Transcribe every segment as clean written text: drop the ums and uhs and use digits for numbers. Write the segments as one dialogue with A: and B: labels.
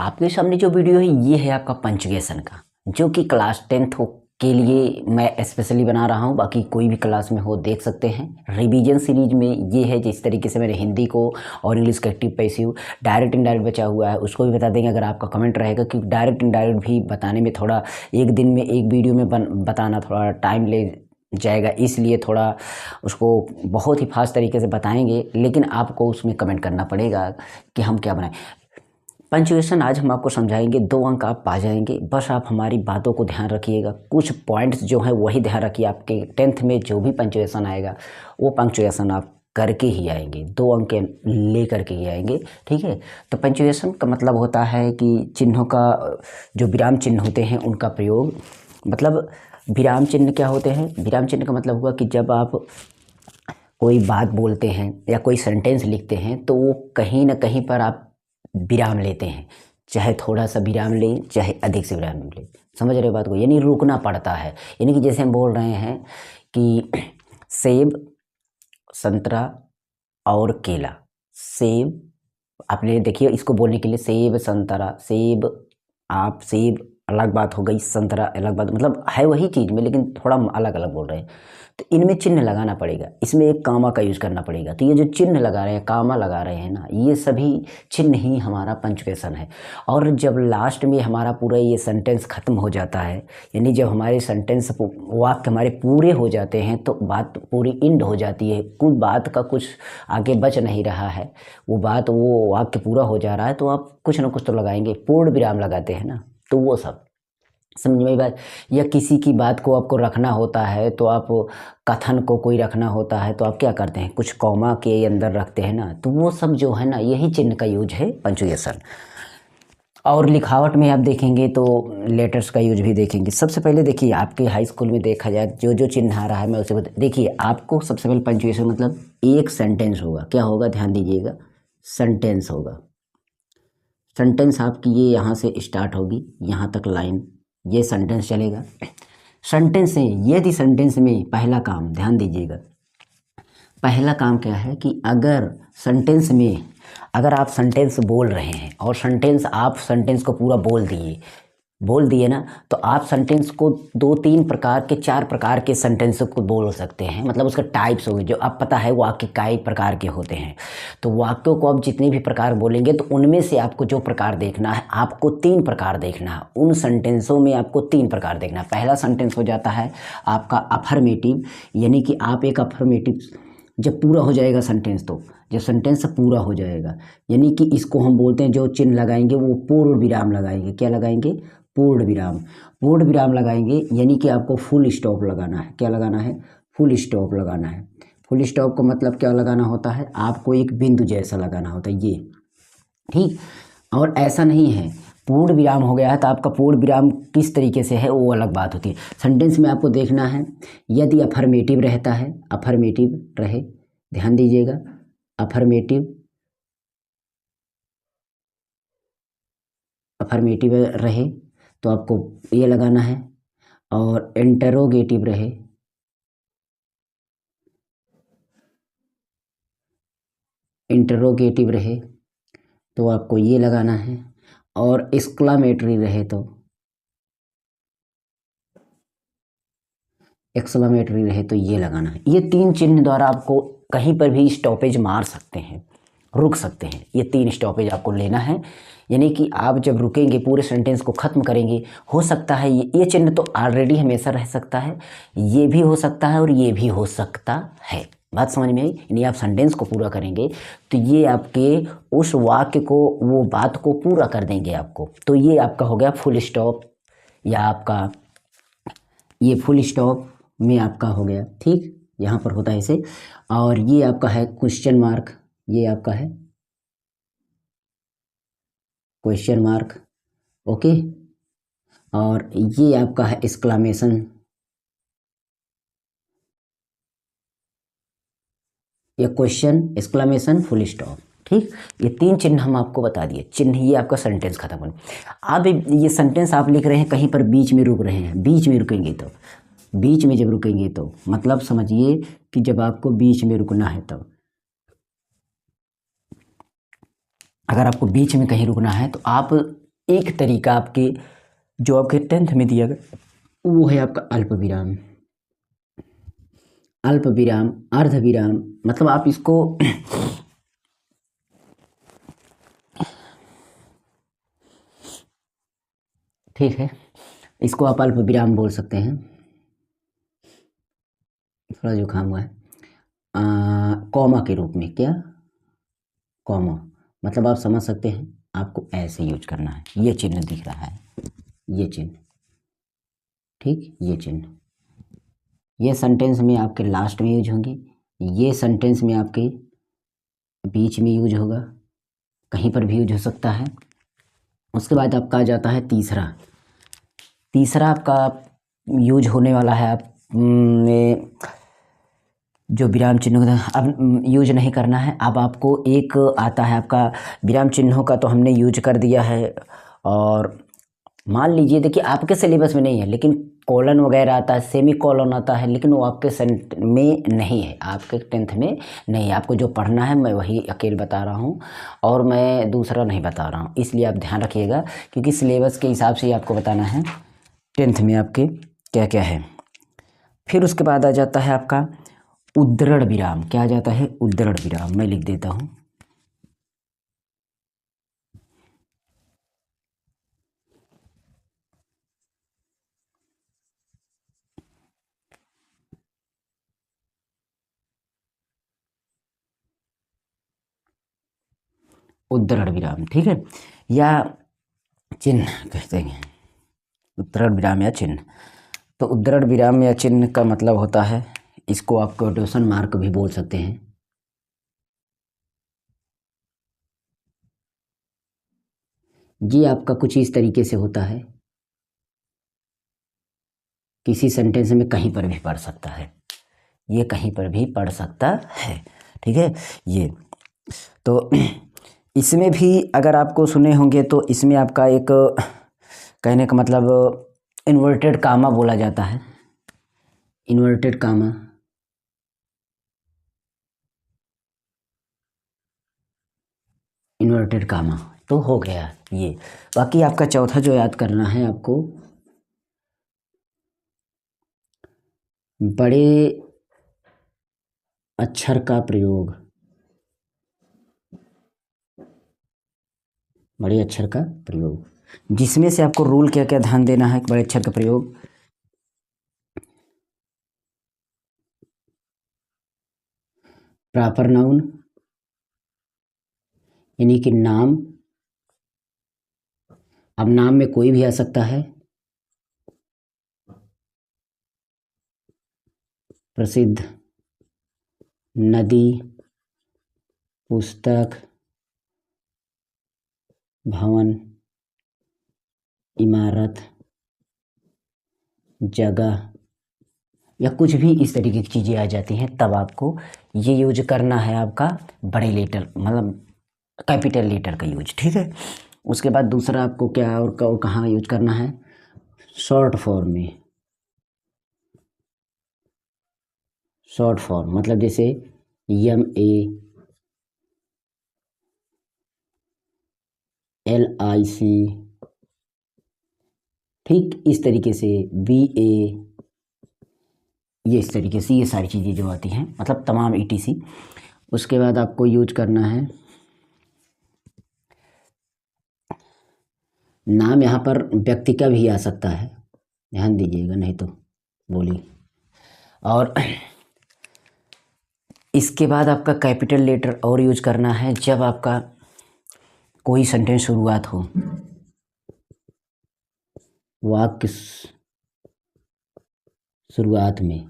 A: आपके सामने जो वीडियो है ये है आपका पंचुएशन का, जो कि क्लास 10th के लिए मैं स्पेशली बना रहा हूँ। बाकी कोई भी क्लास में हो देख सकते हैं। रिवीजन सीरीज में ये है जिस तरीके से मैंने हिंदी को और इंग्लिश का एक्टिव पैसिव डायरेक्ट इनडायरेक्ट बचा हुआ है उसको भी बता देंगे अगर आपका कमेंट रहेगा, क्योंकि डायरेक्ट इनडायरेक्ट भी बताने में थोड़ा एक दिन में एक वीडियो में बताना थोड़ा टाइम ले जाएगा, इसलिए थोड़ा उसको बहुत ही फास्ट तरीके से बताएंगे, लेकिन आपको उसमें कमेंट करना पड़ेगा कि हम क्या बनाएं। पंचुएशन आज हम आपको समझाएंगे, 2 अंक आप पा जाएंगे। बस आप हमारी बातों को ध्यान रखिएगा, कुछ पॉइंट्स जो हैं वही ध्यान रखिए। आपके 10th में जो भी पंचुएशन आएगा वो पंचुएशन आप करके ही आएंगे, 2 अंक ले करके ही आएंगे, ठीक है। तो पंचुएशन का मतलब होता है कि चिन्हों का, जो विराम चिन्ह होते हैं उनका प्रयोग, मतलब विराम चिन्ह क्या होते हैं। विराम चिन्ह का मतलब हुआ कि जब आप कोई बात बोलते हैं या कोई सेंटेंस लिखते हैं तो वो कहीं ना कहीं पर आप विराम लेते हैं, चाहे थोड़ा सा विराम लें चाहे अधिक से विराम लें, समझ रहे बात को, यानी रुकना पड़ता है। यानी कि जैसे हम बोल रहे हैं कि सेब, संतरा और केला। सेब, आपने देखिए इसको बोलने के लिए सेब संतरा, सेब आप सेब अलग बात हो गई, संतरा अलग बात, मतलब है वही चीज़ में लेकिन थोड़ा अलग अलग बोल रहे हैं। तो इनमें चिन्ह लगाना पड़ेगा, इसमें एक कामा का यूज़ करना पड़ेगा। तो ये जो चिन्ह लगा रहे हैं, कामा लगा रहे हैं ना, ये सभी चिन्ह ही हमारा पंचुएशन है। और जब लास्ट में हमारा पूरा ये सेंटेंस ख़त्म हो जाता है, यानी जब हमारे सेंटेंस वाक्य हमारे पूरे हो जाते हैं तो बात पूरी इंड हो जाती है, कुछ बात का कुछ आगे बच नहीं रहा है, वो वाक्य पूरा हो जा रहा है, तो आप कुछ ना कुछ तो लगाएंगे, पूर्ण विराम लगाते हैं ना, तो वो सब समझ में बात। या किसी की बात को आपको रखना होता है तो आप कथन को कोई रखना होता है तो आप क्या करते हैं, कुछ कॉमा के अंदर रखते हैं ना, तो वो सब जो है ना यही चिन्ह का यूज है पंचुएशन। और लिखावट में आप देखेंगे तो लेटर्स का यूज भी देखेंगे। सबसे पहले देखिए आपके हाई स्कूल में देखा जाए जो जो चिन्ह आ रहा है मैं उसे देखिए। आपको सबसे पहले पंचुएशन मतलब एक सेंटेंस होगा, क्या होगा ध्यान दीजिएगा, सेंटेंस होगा। सेंटेंस आपकी ये यहाँ से स्टार्ट होगी, यहाँ तक लाइन, ये सेंटेंस चलेगा। सेंटेंस है, यदि सेंटेंस में पहला काम ध्यान दीजिएगा, पहला काम क्या है कि अगर सेंटेंस में अगर आप सेंटेंस बोल रहे हैं और आप सेंटेंस को पूरा बोल दिए ना, तो आप सेंटेंस को 2-3 प्रकार के 4 प्रकार के सेंटेंस को बोल सकते हैं। मतलब उसका टाइप्स होंगे, जो आप पता है वाक्य कई प्रकार के होते हैं। तो वाक्यों को आप जितने भी प्रकार बोलेंगे तो उनमें से आपको जो प्रकार देखना है, आपको 3 प्रकार देखना है। उन सेंटेंसों में आपको 3 प्रकार देखना है। पहला सेंटेंस हो जाता है आपका अफर्मेटिव, यानी कि आप एक अफर्मेटिव, जब पूरा हो जाएगा सेंटेंस, तो जब सेंटेंस पूरा हो जाएगा यानी कि इसको हम बोलते हैं, जो चिन्ह लगाएंगे वो पूर्ण विराम लगाएंगे। क्या लगाएंगे, पूर्ण विराम। पूर्ण विराम लगाएंगे यानी कि आपको फुल स्टॉप लगाना है। क्या लगाना है, फुल स्टॉप लगाना है। फुल स्टॉप का मतलब क्या लगाना होता है, आपको एक बिंदु जैसा लगाना होता है ये, ठीक। और ऐसा नहीं है, पूर्ण विराम हो गया है तो आपका पूर्ण विराम किस तरीके से है वो अलग बात होती है। सेंटेंस में आपको देखना है, यदि अफर्मेटिव रहता है, अफर्मेटिव रहे, ध्यान दीजिएगा, अफर्मेटिव रहे तो आपको ये लगाना है। और इंटरोगेटिव रहे, तो आपको ये लगाना है। और एक्सक्लामेटरी रहे तो ये लगाना है। ये 3 चिन्ह द्वारा आपको कहीं पर भी स्टॉपेज मार सकते हैं, रुक सकते हैं। ये 3 स्टॉपेज आपको लेना है, यानी कि आप जब रुकेंगे पूरे सेंटेंस को ख़त्म करेंगे, हो सकता है ये चिन्ह तो ऑलरेडी हमेशा रह सकता है, ये भी हो सकता है और ये भी हो सकता है। बात समझ में आई। यानी आप सेंटेंस को पूरा करेंगे तो ये आपके उस वाक्य को, वो बात को पूरा कर देंगे आपको। तो ये आपका हो गया फुल स्टॉप, या आपका ये फुल स्टॉप में आपका हो गया, ठीक, यहाँ पर होता है इसे। और ये आपका है क्वेश्चन मार्क, ये आपका है क्वेश्चन मार्क, ओके। और ये आपका है एक्सक्लामेशन, या क्वेश्चन एक्सक्लामेशन फुल स्टॉप, ठीक। ये 3 चिन्ह हम आपको बता दिए। चिन्ह ये आपका सेंटेंस खत्म होने। अब ये सेंटेंस आप लिख रहे हैं, कहीं पर बीच में रुक रहे हैं, बीच में रुकेंगे तो, बीच में जब रुकेंगे तो मतलब समझिए कि जब आपको बीच में रुकना है तब, अगर आपको बीच में कहीं रुकना है तो आप एक तरीका आपके जो आपके 10th में दिया गया वो है आपका अल्प विराम। अल्प विराम, अर्ध विराम, मतलब आप इसको ठीक है, इसको आप अल्प विराम बोल सकते हैं। थोड़ा जुकाम हुआ है। कॉमा के रूप में, क्या कॉमा, मतलब आप समझ सकते हैं, आपको ऐसे यूज करना है। ये चिन्ह दिख रहा है, ये चिन्ह, ठीक, ये चिन्ह, ये सेंटेंस में आपके लास्ट में यूज होंगे, ये सेंटेंस में आपके बीच में यूज होगा, कहीं पर भी यूज हो सकता है। उसके बाद आपका आ जाता है तीसरा। तीसरा आपका यूज होने वाला है आप में जो विराम चिन्हों का अब यूज नहीं करना है। अब आपको एक आता है आपका विराम चिन्हों का, तो हमने यूज कर दिया है। और मान लीजिए, देखिए आपके सिलेबस में नहीं है, लेकिन कॉलन वगैरह आता है, सेमी कॉलन आता है, लेकिन वो आपके सेंट में नहीं है, आपके 10th में नहीं है। आपको जो पढ़ना है मैं वही अकेले बता रहा हूँ, और मैं दूसरा नहीं बता रहा हूँ, इसलिए आप ध्यान रखिएगा, क्योंकि सिलेबस के हिसाब से ही आपको बताना है 10th में आपके क्या क्या है। फिर उसके बाद आ जाता है आपका उद्धरण विराम। क्या आ जाता है? उद्धरण विराम। मैं लिख देता हूँ, उद्धरण विराम, ठीक है, या चिन्ह कहते हैं, उद्धरण विराम या चिन्ह। तो उद्धरण विराम या चिन्ह का मतलब होता है, इसको आप क्वोटेशन मार्क भी बोल सकते हैं। ये आपका कुछ इस तरीके से होता है, किसी सेंटेंस में कहीं पर भी पढ़ सकता है, ये कहीं पर भी पढ़ सकता है, ठीक है। ये तो इसमें भी अगर आपको सुने होंगे तो इसमें आपका एक कहने का मतलब इन्वर्टेड कामा बोला जाता है, इन्वर्टेड कामा, इन्वर्टेड कामा तो हो गया ये। बाकी आपका चौथा जो याद करना है आपको, बड़े अक्षर का प्रयोग, बड़े अक्षर का प्रयोग, जिसमें से आपको रूल क्या क्या ध्यान देना है। बड़े अक्षर का प्रयोग, प्रॉपर नाउन यानी कि नाम, अब नाम में कोई भी आ सकता है, प्रसिद्ध, नदी, पुस्तक, भवन, इमारत, जगह, या कुछ भी इस तरीके की चीज़ें आ जाती हैं, तब आपको ये यूज करना है आपका बड़े लेटर, मतलब कैपिटल लेटर का यूज, ठीक है। उसके बाद दूसरा आपको क्या और कहाँ यूज करना है, शॉर्ट फॉर्म में। शॉर्ट फॉर्म मतलब जैसे MALIC, ठीक, इस तरीके से BA, ये इस तरीके से ये सारी चीज़ें जो आती हैं, मतलब तमाम ETC। उसके बाद आपको यूज करना है नाम, यहाँ पर व्यक्ति का भी आ सकता है, ध्यान दीजिएगा, नहीं तो बोलिए। और इसके बाद आपका कैपिटल लेटर और यूज करना है जब आपका कोई सेंटेंस शुरुआत हो, वाक्य शुरुआत में,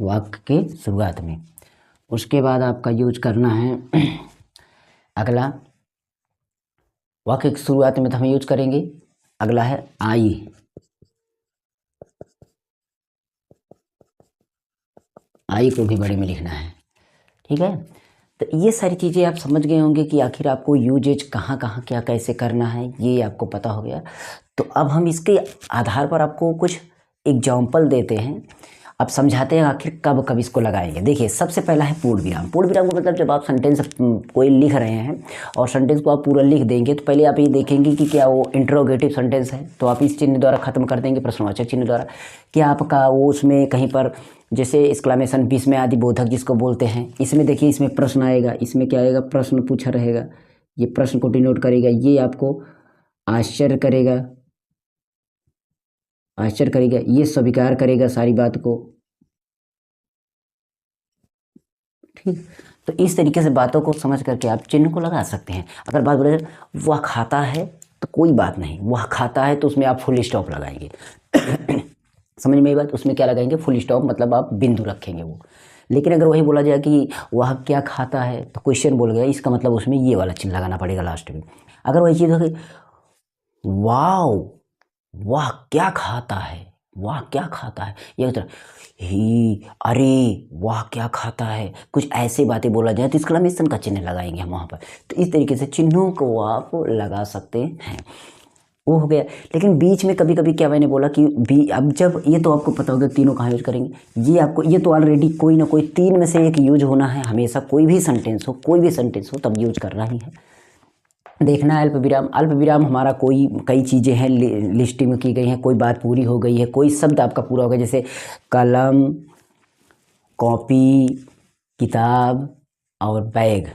A: वाक्य के शुरुआत में। उसके बाद आपका यूज करना है अगला, वाक्य की शुरुआत में तो हम यूज करेंगे, अगला है आई। आई को भी बड़े में लिखना है, ठीक है। तो ये सारी चीज़ें आप समझ गए होंगे कि आखिर आपको यूजेज कहाँ कहाँ क्या कैसे करना है, ये आपको पता हो गया। तो अब हम इसके आधार पर आपको कुछ एग्जाम्पल देते हैं। अब समझाते हैं आखिर कब कब इसको लगाएंगे। देखिए सबसे पहला है पूर्ण विराम। पूर्ण विराम का मतलब जब आप सेंटेंस कोई लिख रहे हैं और सेंटेंस को आप पूरा लिख देंगे तो पहले आप ये देखेंगे कि क्या वो इंट्रोगेटिव सेंटेंस है, तो आप इस चिन्ह द्वारा खत्म कर देंगे, प्रश्नवाचक चिन्ह द्वारा। क्या आपका वो उसमें कहीं पर जैसे एक्सक्लेमेशन विस्मयादि बोधक जिसको बोलते हैं, इसमें देखिए इसमें प्रश्न आएगा, इसमें क्या आएगा, प्रश्न पूछा रहेगा, ये प्रश्न को डिनोट करेगा, ये आपको आश्चर्य करेगा, आश्चर्य करेगा, ये स्वीकार करेगा सारी बात को। ठीक, तो इस तरीके से बातों को समझ करके आप चिन्ह को लगा सकते हैं। अगर बात बोले वह खाता है तो कोई बात नहीं, वह खाता है तो उसमें आप फुल स्टॉप लगाएंगे समझ में ये बात, उसमें क्या लगाएंगे, फुल स्टॉप, मतलब आप बिंदु रखेंगे वो। लेकिन अगर वही बोला जाए कि वह क्या खाता है तो क्वेश्चन बोल गया, इसका मतलब उसमें ये वाला चिन्ह लगाना पड़ेगा लास्ट में। अगर वही चीज़ हो गई वाओ वाह क्या खाता है, वाह क्या खाता है, ये तरह ही अरे वाह क्या खाता है, कुछ ऐसे बातें बोला जाए तो एक्सक्लेमेशन का चिन्ह लगाएंगे हम वहाँ पर। तो इस तरीके से चिन्हों को आप लगा सकते हैं, वो हो गया। लेकिन बीच में कभी कभी क्या मैंने बोला कि अब जब ये तो आपको पता होगा तीनों कहाँ यूज करेंगे, ये आपको ये तो ऑलरेडी कोई ना कोई तीन में से एक यूज होना है हमेशा, कोई भी सेंटेंस हो तब यूज करना ही है। देखना है अल्प विराम। अल्प विराम हमारा कोई कई चीज़ें हैं लिस्टिंग में की गई हैं, कोई बात पूरी हो गई है, कोई शब्द आपका पूरा हो गया, जैसे कलम, कॉपी, किताब और बैग।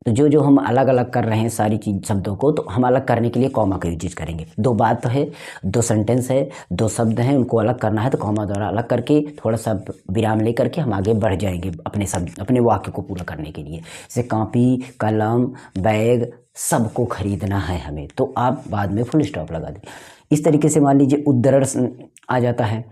A: तो जो जो हम अलग अलग कर रहे हैं सारी चीज शब्दों को, तो हम अलग करने के लिए कॉमा का यूज करेंगे। दो बात है, दो सेंटेंस है, दो शब्द हैं, उनको अलग करना है तो कॉमा द्वारा अलग करके थोड़ा सा विराम ले करके हम आगे बढ़ जाएंगे अपने शब्द अपने वाक्य को पूरा करने के लिए। जैसे कॉपी, कलम, बैग सबको खरीदना है हमें, तो आप बाद में फुल स्टॉप लगा दें। इस तरीके से मान लीजिए उद्धरण आ जाता है,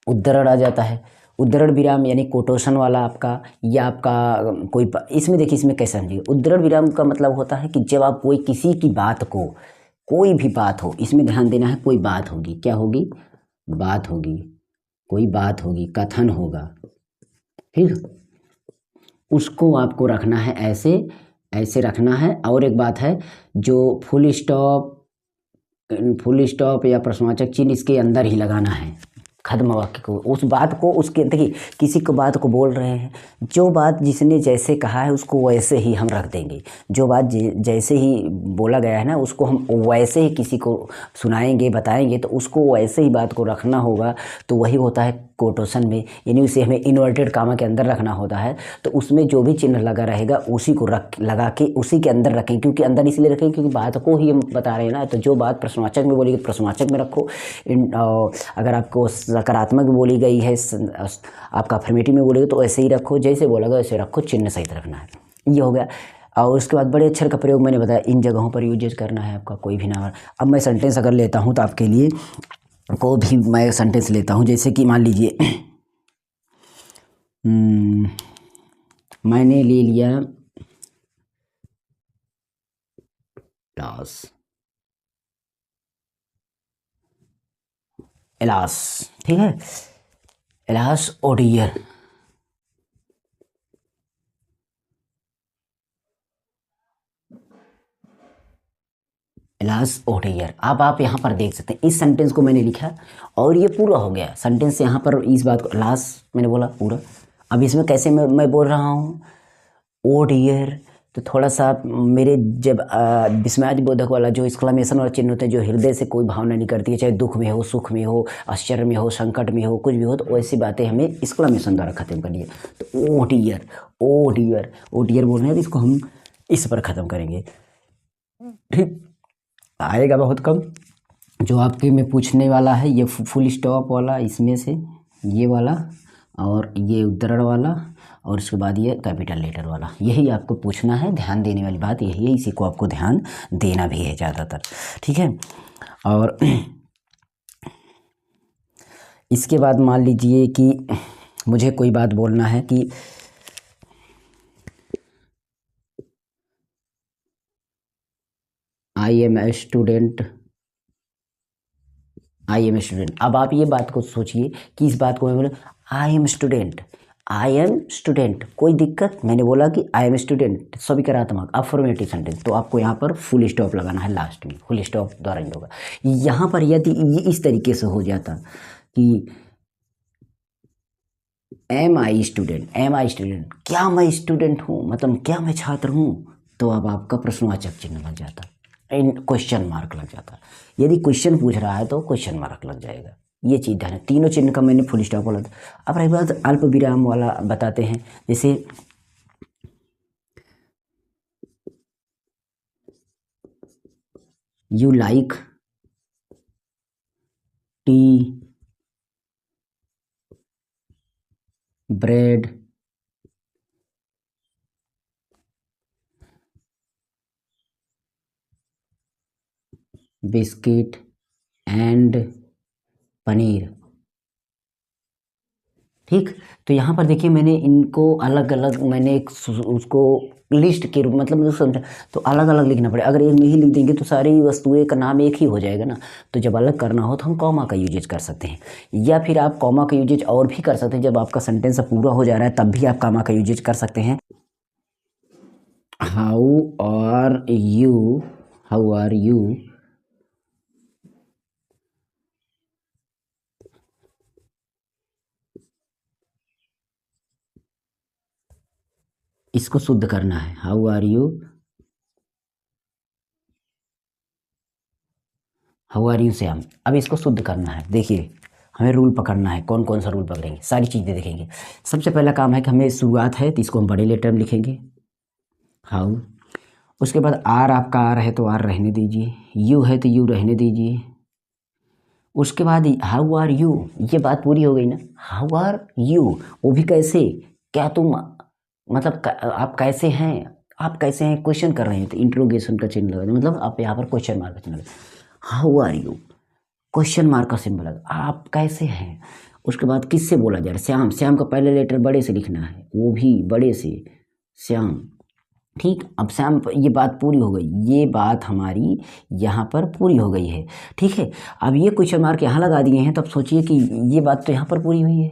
A: उद्धरण आ जाता है, उद्धरण विराम यानी कोटेशन वाला आपका, या आपका कोई इसमें देखिए इसमें कैसे समझिए। उद्धरण विराम का मतलब होता है कि जब आप कोई किसी की बात को, कोई भी बात हो, इसमें ध्यान देना है, कोई बात होगी, क्या होगी, बात होगी, कोई बात होगी, कथन होगा, ठीक, उसको आपको रखना है ऐसे, ऐसे रखना है। और एक बात है, जो फुल स्टॉप या प्रश्नवाचक चिन्ह इसके अंदर ही लगाना है, खत्म वाक्य को, उस बात को, उसके देखिए किसी को बात को बोल रहे हैं, जो बात जिसने जैसे कहा है उसको वैसे ही हम रख देंगे, जो बात जैसे ही बोला गया है ना उसको हम वैसे ही किसी को सुनाएंगे, बताएंगे, तो उसको वैसे ही बात को रखना होगा। तो वही होता है कोटेशन में, यानी उसे हमें इन्वर्टेड कामा के अंदर रखना होता है। तो उसमें जो भी चिन्ह लगा रहेगा उसी को लगा के उसी के अंदर रखें, क्योंकि अंदर इसलिए रखें क्योंकि बात को ही हम बता रहे हैं ना। तो जो बात प्रश्नवाचक में बोली गई प्रश्नवाचक में रखो, अगर आपको सकारात्मक बोली गई है, आपका अफर्मेटिव में बोली गई, तो ऐसे ही रखो, जैसे बोला गया वैसे रखो, चिन्ह सहित रखना है, ये हो गया। और उसके बाद बड़े अक्षर का प्रयोग मैंने बताया, इन जगहों पर यूजेज करना है आपका, कोई भी नाम। अब मैं सेंटेंस अगर लेता हूँ तो आपके लिए को भी मैं सेंटेंस लेता हूँ, जैसे कि मान लीजिए मैंने ले लिया इलास, इलास, ठीक है, इलास ओडियर, इलास ओडियर। अब आप यहाँ पर देख सकते हैं इस सेंटेंस को मैंने लिखा और ये पूरा हो गया सेंटेंस। यहाँ पर इस बात को इलास मैंने बोला पूरा। अब इसमें कैसे मैं बोल रहा हूँ ओ डियर, तो थोड़ा सा मेरे जब विस्मयादिबोधक वाला जो एक्सक्लेमेशन वाला चिन्ह होता है, जो हृदय से कोई भावना नहीं करती है, चाहे दुख में हो, सुख में हो, आश्चर्य में हो, संकट में हो, कुछ भी हो, तो वैसी बातें हमें एक्सक्लेमेशन द्वारा खत्म करनी है। तो ओ डियर, ओ डियर, ओ डियर बोल रहे हैं तो इसको हम इस पर ख़त्म करेंगे, ठीक। आएगा बहुत कम। जो आपके में पूछने वाला है ये फुल स्टॉप वाला, इसमें से ये वाला और ये उद्धरण वाला और उसके बाद ये कैपिटल लेटर वाला, यही आपको पूछना है। ध्यान देने वाली बात यही है, इसी को आपको ध्यान देना भी है ज़्यादातर, ठीक है। और इसके बाद मान लीजिए कि मुझे कोई बात बोलना है कि I am a student, I am student. अब आप ये बात को सोचिए कि इस बात को मैं बोला I am student, I am student, कोई दिक्कत, मैंने बोला कि आई एम स्टूडेंट, सविकारात्मक अफर्मेटिव सेंटेंस, तो आपको यहाँ पर फुल स्टॉप लगाना है लास्ट में, फुल स्टॉप द्वारा ही होगा। यहाँ पर यदि ये इस तरीके से हो जाता कि M I student, M I student, क्या मैं स्टूडेंट हूँ, मतलब क्या मैं छात्र हूँ, तो अब आपका प्रश्नवाचक चिन्ह लग जाता, इन क्वेश्चन मार्क लग जाता। यदि क्वेश्चन पूछ रहा है तो क्वेश्चन मार्क लग जाएगा। ये चीज़ ध्यान है, तीनों चिन्ह का मैंने फुल स्टॉप बोला था। अब रही बात अल्प विराम वाला बताते हैं, जैसे you like T, bread, biscuit and paneer. ठीक, तो यहाँ पर देखिए मैंने इनको अलग अलग, मैंने एक उसको लिस्ट के रूप मतलब मुझे समझा, तो अलग अलग लिखना पड़ेगा। अगर एक में ही लिख देंगे तो सारी वस्तुएं का नाम एक ही हो जाएगा ना। तो जब अलग करना हो तो हम कॉमा का यूजेज कर सकते हैं, या फिर आप कॉमा का यूजेज और भी कर सकते हैं। जब आपका सेंटेंस पूरा हो जा रहा है तब भी आप कॉमा का यूजेज कर सकते हैं। How are you, how are you, इसको शुद्ध करना है, how are you, how are you Shyam. अब इसको शुद्ध करना है। देखिए हमें रूल पकड़ना है, कौन कौन सा रूल पकड़ेंगे, सारी चीज़ें देखेंगे। सबसे पहला काम है कि हमें शुरुआत है तो इसको हम बड़े लेटर में लिखेंगे, हाउ। उसके बाद आर, आपका आर है तो आर रहने दीजिए, यू है तो यू रहने दीजिए। उसके बाद हाउ आर यू, ये बात पूरी हो गई ना। हाउ आर यू, वो भी कैसे, क्या तुम, मतलब आप कैसे हैं, आप कैसे हैं, क्वेश्चन कर रहे हैं तो इंट्रोगेशन का चिन्ह लगा, मतलब आप यहाँ पर क्वेश्चन मार्क का चिन्ह लगा। How are you, question mark का सिंबल लगा, आप कैसे हैं। उसके बाद किससे बोला जा रहा है, श्याम, श्याम का पहले लेटर बड़े से लिखना है, वो भी बड़े से, श्याम। ठीक, अब श्याम, ये बात पूरी हो गई, ये बात हमारी यहाँ पर पूरी हो गई है। ठीक है, अब ये क्वेश्चन मार्क यहाँ लगा दिए हैं, तो अब सोचिए कि ये बात तो यहाँ पर पूरी हुई है,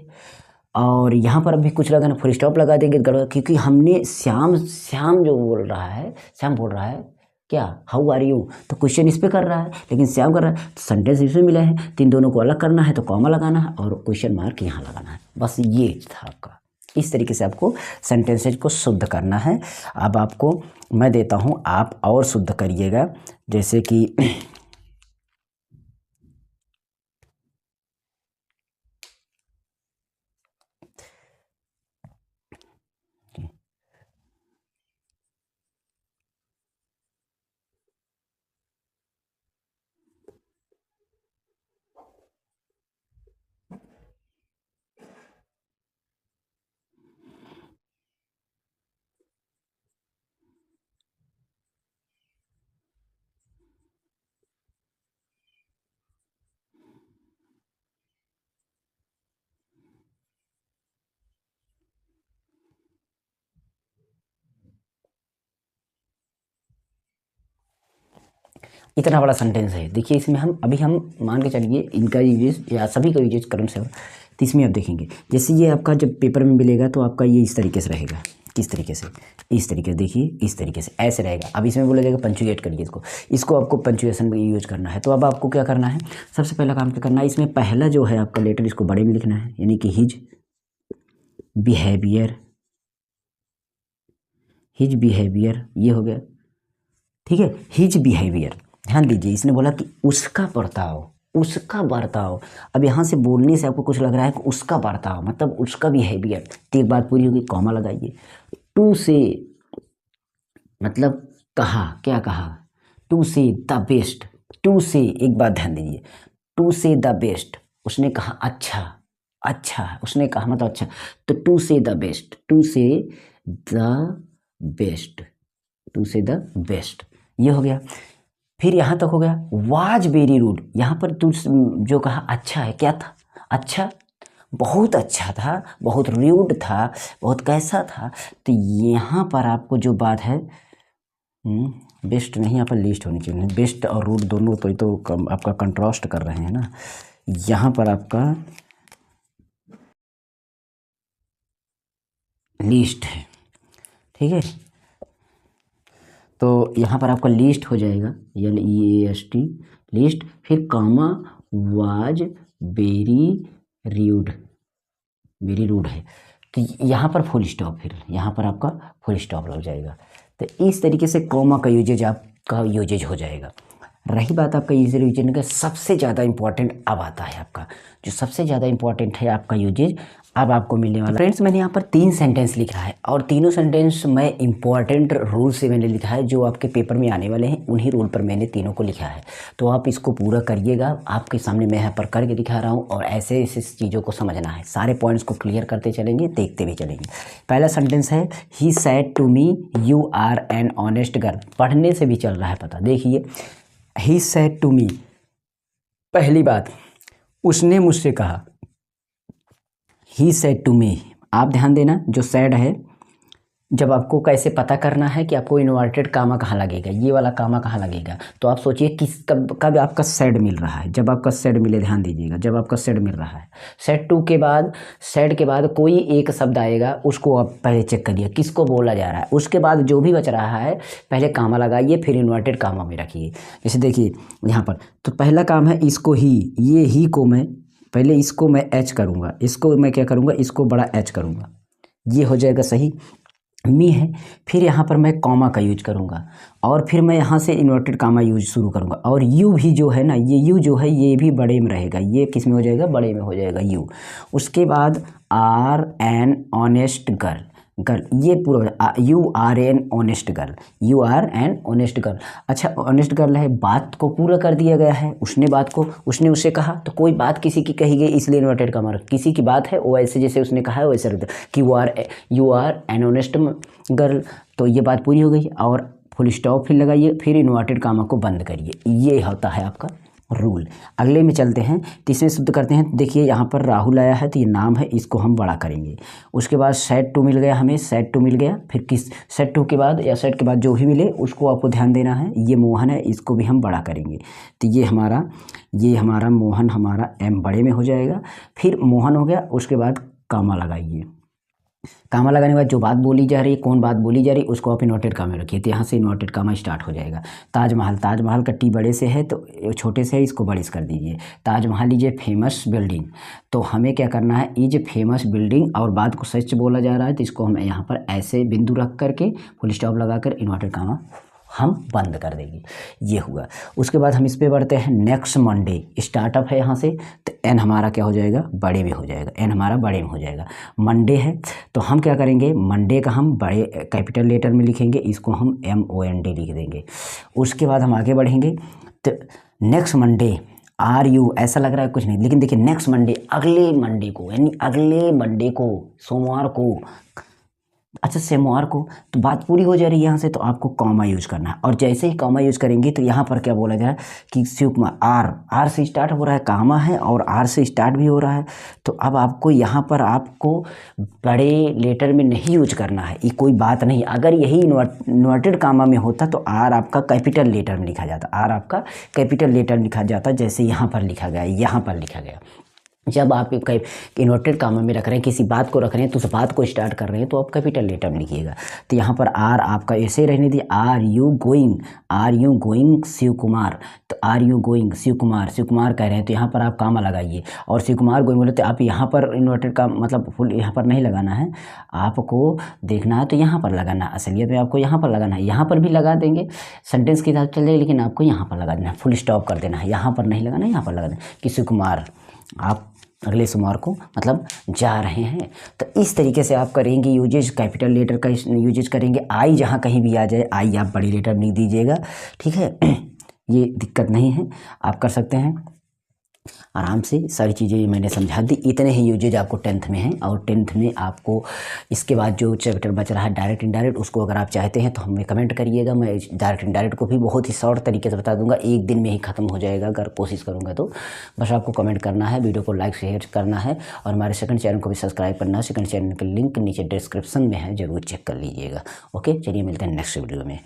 A: और यहाँ पर अभी कुछ लगाना, फुल स्टॉप लगा देंगे गड़बड़, क्योंकि हमने श्याम, श्याम जो बोल रहा है, श्याम बोल रहा है क्या, हाउ आर यू, तो क्वेश्चन इस पे कर रहा है, लेकिन श्याम कर रहा है, तो सेंटेंस इसमें मिला है, तो इन दोनों को अलग करना है तो कॉमा लगाना है और क्वेश्चन मार्क यहाँ लगाना है। बस ये था आपका, इस तरीके से आपको सेंटेंसेज को शुद्ध करना है। अब आपको मैं देता हूँ, आप और शुद्ध करिएगा, जैसे कि इतना बड़ा सेंटेंस है। देखिए इसमें हम मान के चलिए इनका यूजेज या सभी का यूजेज करम से, तो इसमें आप देखेंगे जैसे ये आपका जब पेपर में मिलेगा तो आपका ये इस तरीके से रहेगा, किस तरीके से, इस तरीके से, देखिए इस तरीके से ऐसे रहेगा। अब इसमें बोला जाएगा पंचुएट करिए इसको, इसको आपको पंचुएशन में यूज करना है। तो अब आपको क्या करना है, सबसे पहला काम क्या करना है, इसमें पहला जो है आपका लेटर इसको बड़े में लिखना है, यानी कि हिज बिहेवियर, हिज बिहेवियर, ये हो गया। ठीक है, हिज बिहेवियर, ध्यान दीजिए इसने बोला कि उसका बर्ताव, उसका बर्ताव। अब यहाँ से बोलने से आपको कुछ लग रहा है कि उसका बर्ताव मतलब उसका बिहेवियर, तो एक बात पूरी होगी, कॉमा लगाइए। टू से मतलब कहा, क्या कहा, टू से द बेस्ट, टू से, एक बात ध्यान दीजिए, टू से द बेस्ट, उसने कहा अच्छा, अच्छा उसने कहा मतलब अच्छा, तो टू से द बेस्ट, टू से द बेस्ट, टू से द बेस्ट, ये हो गया। फिर यहाँ तक हो गया, वाज वेरी रूड, यहाँ पर तू जो कहा अच्छा है, क्या था, अच्छा, बहुत अच्छा था, बहुत रूड था, बहुत कैसा था। तो यहाँ पर आपको जो बात है, बेस्ट नहीं, यहाँ पर लिस्ट होनी चाहिए, बेस्ट और रूड दोनों तो ये तो आपका कंट्रास्ट कर रहे हैं ना, यहाँ पर आपका लिस्ट है। ठीक है, तो यहाँ पर आपका लिस्ट हो जाएगा, LEAST, लिस्ट, फिर comma was very rude, very rude है। तो यहाँ पर फुल स्टॉप, फिर यहाँ पर आपका फुल स्टॉप लग जाएगा। तो इस तरीके से कॉमा का यूजेज आपका यूजेज हो जाएगा। रही बात आपका यूजेज रीजन का, सबसे ज़्यादा इंपॉर्टेंट अब आता है आपका, जो सबसे ज़्यादा इंपॉर्टेंट है आपका यूजेज अब आपको मिलने वाला। फ्रेंड्स मैंने यहाँ पर 3 सेंटेंस लिखा है और तीनों सेंटेंस मैं इंपॉर्टेंट रूल से मैंने लिखा है, जो आपके पेपर में आने वाले हैं उन्हीं रूल पर मैंने तीनों को लिखा है। तो आप इसको पूरा करिएगा, आपके सामने मैं यहाँ पर करके दिखा रहा हूँ और ऐसे ऐसे चीज़ों को समझना है, सारे पॉइंट्स को क्लियर करते चलेंगे, देखते भी चलेंगे। पहला सेंटेंस है he said to me you are an honest girl. पढ़ने से भी चल रहा है पता, देखिए ही सेड टू मी, पहली बात उसने मुझसे कहा, ही सेड टू मी। आप ध्यान देना, जो सैड है, जब आपको कैसे पता करना है कि आपको इन्वर्टेड कामा कहाँ लगेगा, ये वाला कामा कहाँ लगेगा, तो आप सोचिए किस कब आपका सैड मिल रहा है। जब आपका सैड मिले, ध्यान दीजिएगा, जब आपका सैड मिल रहा है, सैड टू के बाद, सैड के बाद कोई एक शब्द आएगा, उसको आप पहले चेक करिए किसको बोला जा रहा है, उसके बाद जो भी बच रहा है पहले कामा लगाइए, फिर इन्वर्टेड कामा में रखिए। जैसे देखिए यहाँ पर, तो पहला काम है इसको ही, ये ही को मैं पहले इसको मैं एच करूँगा, इसको मैं क्या करूँगा, इसको बड़ा एच करूँगा, ये हो जाएगा सही। मी है, फिर यहाँ पर मैं कॉमा का यूज करूँगा और फिर मैं यहाँ से इन्वर्टेड कामा यूज शुरू करूँगा। और यू भी जो है ना, ये यू जो है ये भी बड़े में रहेगा, ये किस में हो जाएगा, बड़े में हो जाएगा यू। उसके बाद are an honest girl, girl ये पूरा you are an honest girl, you are an honest girl. अच्छा ऑनेस्ट गर्ल है, बात को पूरा कर दिया गया है, उसने बात को, उसने उससे कहा, तो कोई बात किसी की कही गई इसलिए इन्वर्टेड कामा, किसी की बात है वो ऐसे जैसे उसने कहा है वैसे रख दो कि you are an honest girl, तो ये बात पूरी हो गई। और फुल स्टॉप फिर लगाइए, फिर इन्वर्टेड कामा को बंद करिए, ये होता है आपका रूल। अगले में चलते हैं, तीसरे शब्द करते हैं। देखिए यहाँ पर राहुल आया है तो ये नाम है, इसको हम बड़ा करेंगे। उसके बाद सेट टू मिल गया, हमें सेट टू मिल गया, फिर किस सेट टू के बाद या सेट के बाद जो भी मिले उसको आपको ध्यान देना है। ये मोहन है, इसको भी हम बड़ा करेंगे, तो ये हमारा मोहन, हमारा एम बड़े में हो जाएगा। फिर मोहन हो गया, उसके बाद कामा लगाइए, कामा लगाने के बाद जो बात बोली जा रही है, कौन बात बोली जा रही है, उसको आप इन्वर्टेड कामा में रखिए, तो यहाँ से इन्वर्टेड कामा स्टार्ट हो जाएगा। ताजमहल, ताजमहल का टी बड़े से है तो छोटे से है, इसको बड़े से कर दीजिए। ताजमहल लीजिए फेमस बिल्डिंग, तो हमें क्या करना है, इज फेमस बिल्डिंग और बात को सच बोला जा रहा है तो इसको हम यहाँ पर ऐसे बिंदु रख करके फुल स्टॉप लगा कर इन्वर्टेड कामा हम बंद कर देंगे, ये हुआ। उसके बाद हम इस पे बढ़ते हैं, नेक्स्ट मंडे स्टार्टअप है यहाँ से, तो एन हमारा क्या हो जाएगा, बड़े में हो जाएगा, एन हमारा बड़े में हो जाएगा। मंडे है तो हम क्या करेंगे, मंडे का हम बड़े कैपिटल लेटर में लिखेंगे, इसको हम MOND लिख देंगे। उसके बाद हम आगे बढ़ेंगे, तो नेक्स्ट मंडे आर यू, ऐसा लग रहा है कुछ नहीं, लेकिन देखिए नेक्स्ट मंडे अगले मंडे को, यानी अगले मंडे को, सोमवार को, अच्छा सोमवार को, तो बात पूरी हो जा रही है यहाँ से, तो आपको कॉमा यूज करना है। और जैसे ही कॉमा यूज करेंगे तो यहाँ पर क्या बोला जा रहा है कि शिव कुमार, आर से स्टार्ट हो रहा है, कामा है और आर से स्टार्ट भी हो रहा है, तो अब आपको यहाँ पर आपको बड़े लेटर में नहीं यूज करना है, ये कोई बात नहीं। अगर यही इन्वर्टेड कामा में होता तो आर आपका कैपिटल लेटर में लिखा जाता, आर आपका कैपिटल लेटर लिखा जाता, जैसे यहाँ पर लिखा गया, यहाँ पर लिखा गया। जब आप इन्वर्टेड कामा में रख रहे हैं, किसी बात को रख रहे हैं, तो उस बात को स्टार्ट कर रहे हैं, तो आप कैपिटल लेटर में लिखिएगा। तो यहाँ पर आर आपका ऐसे रहने दिए, are you going Shiv Kumar, तो are you going Shiv Kumar कह रहे हैं, तो यहाँ पर आप कामा लगाइए। और शिव कुमार गोइंग बोले तो आप यहाँ पर इन्वर्टेड का मतलब फुल यहाँ पर नहीं लगाना है, आपको देखना है तो यहाँ पर लगाना है, असलियत में आपको यहाँ पर लगाना है। यहाँ पर भी लगा देंगे, सेंटेंस के हिसाब चल जाएगी, लेकिन आपको यहाँ पर लगा देना है, फुल स्टॉप कर देना है, यहाँ पर नहीं लगाना, यहाँ पर लगा देना कि शिव कुमार आप अगले सोमवार को मतलब जा रहे हैं। तो इस तरीके से आप करेंगे यूजेज, कैपिटल लेटर का यूजेज करेंगे। आई जहाँ कहीं भी आ जाए, आई आप बड़ी लेटर में दीजिएगा, ठीक है, ये दिक्कत नहीं है, आप कर सकते हैं आराम से। सारी चीज़ें मैंने समझा दी, इतने ही यूजेज आपको 10th में हैं। और 10th में आपको इसके बाद जो चैप्टर बच रहा है डायरेक्ट इनडायरेक्ट, उसको अगर आप चाहते हैं तो हमें कमेंट करिएगा, मैं डायरेक्ट इनडायरेक्ट को भी बहुत ही शॉर्ट तरीके से बता दूंगा, एक दिन में ही ख़त्म हो जाएगा अगर कोशिश करूँगा तो। बस आपको कमेंट करना है, वीडियो को लाइक शेयर करना है और हमारे सेकंड चैनल को भी सब्सक्राइब करना है। सेकंड चैनल का लिंक नीचे डिस्क्रिप्शन में है, ज़रूर चेक कर लीजिएगा। ओके, चलिए मिलते हैं नेक्स्ट वीडियो में।